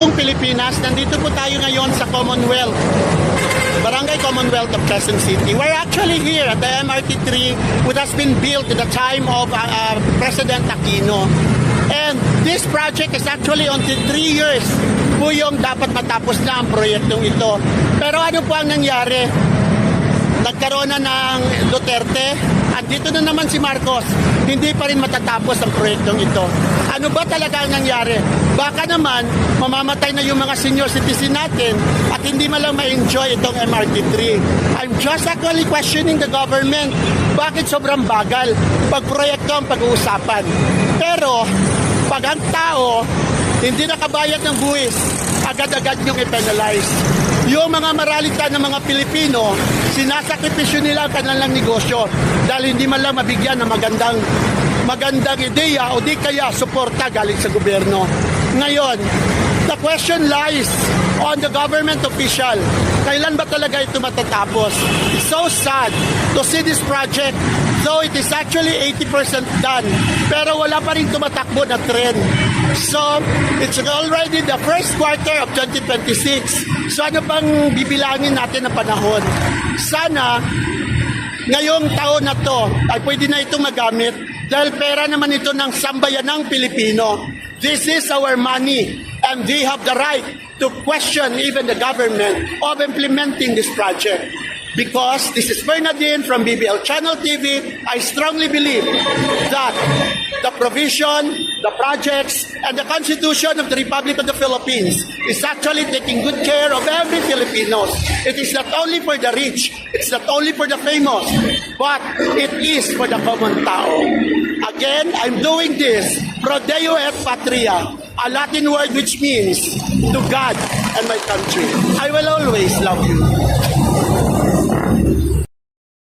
Pilipinas, nandito po tayo ngayon sa Commonwealth, Barangay Commonwealth of Quezon City. We're actually here at the MRT3, which has been built at the time of President Aquino. And this project is actually until 3 years po yung dapat matapos na ang proyektong ito. Pero ano po ang nangyari? Nagkaroon na ng Duterte, at dito na naman si Marcos, hindi pa rin matatapos ang proyektong ito. Ano ba talaga ang nangyari? Baka naman, mamamatay na yung mga senior citizen natin at hindi malang ma-enjoy itong MRT3. I'm just actually questioning the government. Bakit sobrang bagal pag proyekto ang pag-uusapan? Pero, pag ang tao hindi nakabayad ng buwis, agad-agad yung i-penalize. Yung mga maralita ng mga Pilipino, sinasakripisyo nila ang kanilang negosyo dahil hindi man lang mabigyan ng magandang ideya o di kaya suporta galing sa gobyerno. Ngayon, the question lies on the government official. Kailan ba talaga ito matatapos? It's so sad to see this project, though it is actually 80% done, pero wala pa rin tumatakbo na trend. So, it's already the first quarter of 2026. So, ano pang bibilangin natin na panahon? Sana, ngayong taon na to, ay pwede na itong magamit dahil pera naman ito ng sambayanang Pilipino. This is our money and we have the right to question even the government of implementing this project. Because this is Bernadine from BBL Channel TV, I strongly believe that the provision, the projects, and the Constitution of the Republic of the Philippines is actually taking good care of every Filipino. It is not only for the rich, it's not only for the famous, but it is for the common tao. Again, I'm doing this pro Deo et Patria, a Latin word which means to God and my country. I will always love you.